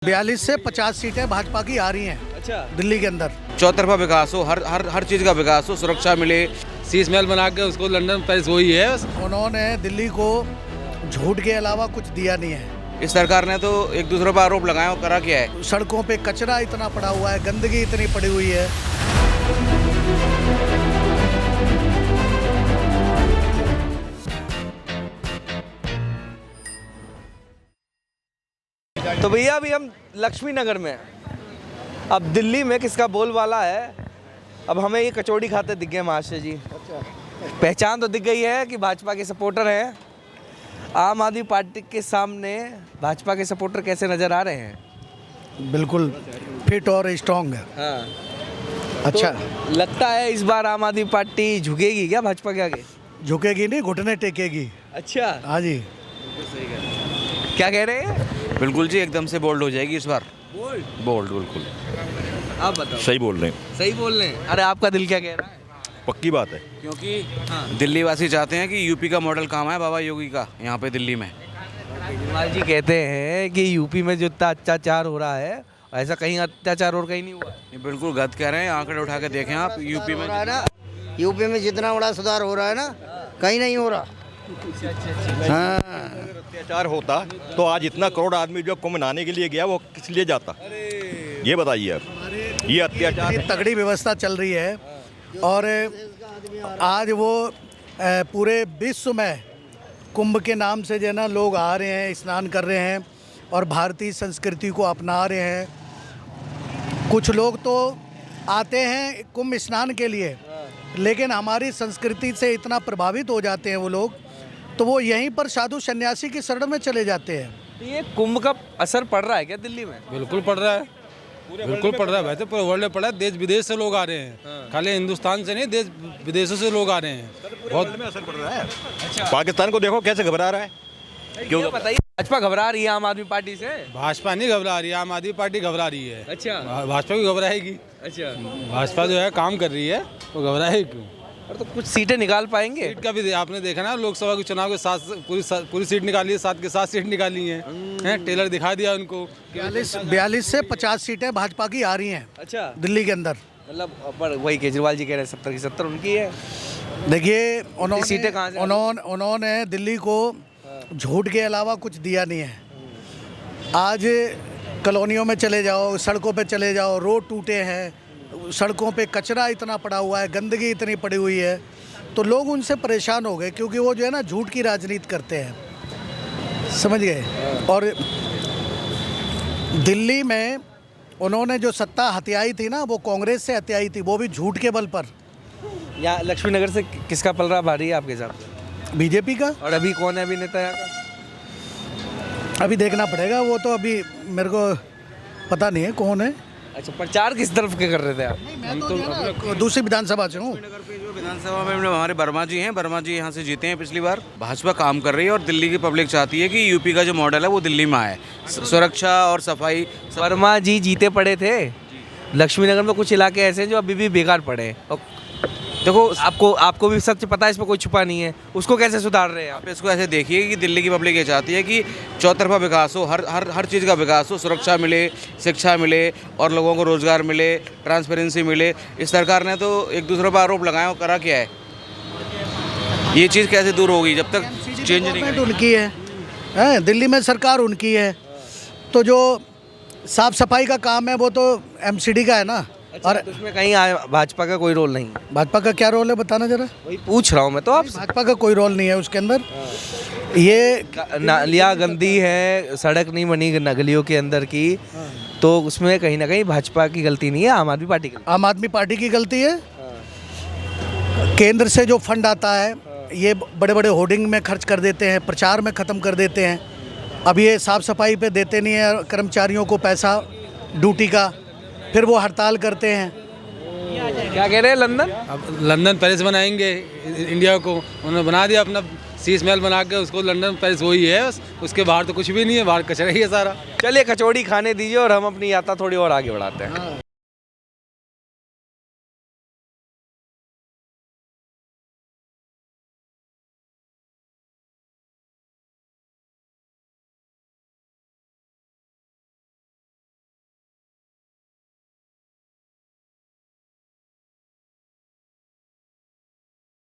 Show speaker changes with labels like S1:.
S1: 42 से 50 सीटें भाजपा की आ रही हैं।
S2: अच्छा,
S1: दिल्ली के अंदर
S3: चौतरफा विकास हो, हर हर हर चीज़ का विकास हो, सुरक्षा मिले।
S2: शीश महल बना के उसको लंदन पेरिस वही है बस।
S1: उन्होंने दिल्ली को झूठ के अलावा कुछ दिया नहीं है।
S3: इस सरकार ने तो एक दूसरे पर आरोप लगाया और करा क्या है।
S1: सड़कों पे कचरा इतना पड़ा हुआ है, गंदगी इतनी पड़ी हुई है।
S2: तो भैया अभी हम लक्ष्मी नगर में हैं। अब दिल्ली में किसका बोलबाला है। अब हमें ये कचौड़ी खाते दिख गए महाशय जी। पहचान तो दिख गई है कि भाजपा के सपोर्टर हैं। आम आदमी पार्टी के सामने भाजपा के सपोर्टर कैसे नजर आ रहे हैं।
S1: बिल्कुल फिट और स्ट्रांग है।
S2: हाँ,
S1: अच्छा
S2: तो लगता है इस बार आम आदमी पार्टी झुकेगी क्या भाजपा के आगे।
S1: झुकेगी नहीं, घुटने टेकेगी।
S2: अच्छा,
S1: हाँ जी।
S2: क्या कह रहे हैं।
S3: बिल्कुल जी, एकदम से बोल्ड हो जाएगी इस बार। बोल्ड बिल्कुल
S2: आप बताओ।
S4: सही बोल रहे हैं,
S2: सही बोल रहे हैं। अरे आपका दिल क्या कह रहा है।
S4: पक्की बात है।
S3: क्योंकि दिल्ली वासी चाहते हैं कि यूपी का मॉडल काम है बाबा योगी का यहाँ पे दिल्ली में।
S2: केजरीवाल जी कहते हैं कि यूपी में जो इतना अत्याचार हो रहा है, ऐसा कहीं अत्याचार और कहीं नहीं हुआ।
S3: ये बिल्कुल गलत कह रहे हैं। आंकड़े उठा के देखें आप। यूपी में
S5: यूपी में जितना बड़ा सुधार हो रहा है ना, कहीं नहीं हो रहा। हाँ,
S4: अत्याचार होता तो आज इतना करोड़ आदमी जो कुंभ नहाने के लिए गया वो किस लिए जाता, ये बताइए आप। ये अत्याचार
S1: इतनी तगड़ी व्यवस्था चल रही है और आज वो पूरे विश्व में कुंभ के नाम से जो है ना लोग आ रहे हैं, स्नान कर रहे हैं और भारतीय संस्कृति को अपना रहे हैं। कुछ लोग तो आते हैं कुंभ स्नान के लिए, लेकिन हमारी संस्कृति से इतना प्रभावित हो जाते हैं वो लोग, तो वो यहीं पर साधु सन्यासी की शरण में चले जाते हैं।
S2: तो ये कुंभ का असर पड़ रहा है क्या दिल्ली में।
S6: बिल्कुल पड़ रहा है, बिल्कुल पड़ रहा है। वैसे पूरे वर्ल्ड में पड़ रहा है। देश विदेश से लोग आ रहे हैं। खाली हिंदुस्तान से नहीं, देश विदेशों से लोग आ रहे हैं। बहुत
S4: में असर पड़ रहा है। पाकिस्तान को देखो कैसे घबरा रहा है।
S2: क्यों बताइए। भाजपा घबरा रही है आम आदमी पार्टी से।
S6: भाजपा नहीं घबरा रही है, आम आदमी पार्टी घबरा रही है।
S2: अच्छा,
S6: भाजपा भी घबराएगी।
S2: अच्छा।
S6: भाजपा जो है काम कर रही है, वो घबराएगी क्यों।
S2: और तो कुछ सीटें निकाल पाएंगे।
S6: सीट का भी आपने देखा ना, लोकसभा के चुनाव के साथ पूरी सीट निकाली है, 7 के 7 सीट निकाली हैं। टेलर दिखा दिया उनको।
S1: 42 से 50 सीटें भाजपा की आ रही हैं।
S2: अच्छा,
S1: दिल्ली के अंदर।
S2: मतलब पर वही केजरीवाल जी कह रहे हैं 70 की 70 उनकी है।
S1: देखिए
S2: सीटें कहाँ से
S1: उन्होंने दिल्ली को झूठ के अलावा कुछ दिया नहीं है। आज कॉलोनियों में चले जाओ, सड़कों पे चले जाओ, रोड टूटे हैं, सड़कों पे कचरा इतना पड़ा हुआ है, गंदगी इतनी पड़ी हुई है, तो लोग उनसे परेशान हो गए क्योंकि वो जो है ना झूठ की राजनीति करते हैं, समझ गए। और दिल्ली में उन्होंने जो सत्ता हथियाई थी ना, वो कांग्रेस से हथियाई थी, वो भी झूठ के बल पर।
S2: यहाँ लक्ष्मी नगर से किसका पलड़ा भारी है आपके हिसाब से।
S1: बीजेपी का।
S2: और अभी कौन है अभिनेता यहाँ का।
S1: अभी देखना पड़ेगा, वो तो अभी मेरे को पता नहीं है कौन है।
S2: अच्छा, प्रचार किस तरफ के कर रहे थे आप।
S1: हम तो दूसरी विधानसभा से हूँ।
S3: विधानसभा में हमारे वर्मा जी हैं। वर्मा जी यहाँ से जीते हैं पिछली बार। भाजपा काम कर रही है और दिल्ली की पब्लिक चाहती है कि यूपी का जो मॉडल है वो दिल्ली में आए। सुरक्षा और सफाई।
S2: वर्मा जी जीते पड़े थे। लक्ष्मी नगर में कुछ इलाके ऐसे हैं जो अभी भी बेकार पड़े हैं। और देखो, आपको भी सच पता है, इसमें कोई छुपा नहीं है। उसको कैसे सुधार रहे हैं आप।
S3: आप इसको ऐसे देखिए कि दिल्ली की पब्लिक ये चाहती है कि चौतरफा विकास हो, हर हर हर चीज़ का विकास हो, सुरक्षा मिले, शिक्षा मिले और लोगों को रोजगार मिले, ट्रांसपेरेंसी मिले। इस सरकार ने तो एक दूसरे पर आरोप लगाया और करा क्या है। ये चीज़ कैसे दूर होगी जब तक चेंज नहीं
S1: गवर्नमेंट उनकी है, दिल्ली में सरकार उनकी है, तो जो साफ सफाई का काम है वो तो एमसीडी का है ना।
S2: अच्छा,
S1: और
S2: तो उसमें कहीं भाजपा का कोई रोल नहीं।
S1: भाजपा का क्या रोल है बताना जरा।
S2: वही पूछ रहा हूँ मैं तो आप।
S1: भाजपा का कोई रोल नहीं है उसके अंदर। ये
S2: नालियाँ गंदी है, सड़क नहीं बनी गलियों के अंदर की, तो उसमें कहीं ना कहीं भाजपा की गलती नहीं है, आम आदमी पार्टी की।
S1: आम आदमी पार्टी की गलती है। केंद्र से जो फंड आता है ये बड़े बड़े होर्डिंग में खर्च कर देते हैं, प्रचार में ख़त्म कर देते हैं। अब ये साफ़ सफाई पे देते नहीं है कर्मचारियों को पैसा ड्यूटी का, फिर वो हड़ताल करते हैं।
S2: क्या कह रहे हैं लंदन।
S6: अब लंदन पेरिस बनाएंगे इंडिया को। उन्होंने बना दिया अपना शीश महल बना के, उसको लंदन पेरिस वही है बस। उसके बाहर तो कुछ भी नहीं है, बाहर कचरा ही है सारा।
S2: चलिए कचौड़ी खाने दीजिए और हम अपनी यात्रा थोड़ी और आगे बढ़ाते हैं।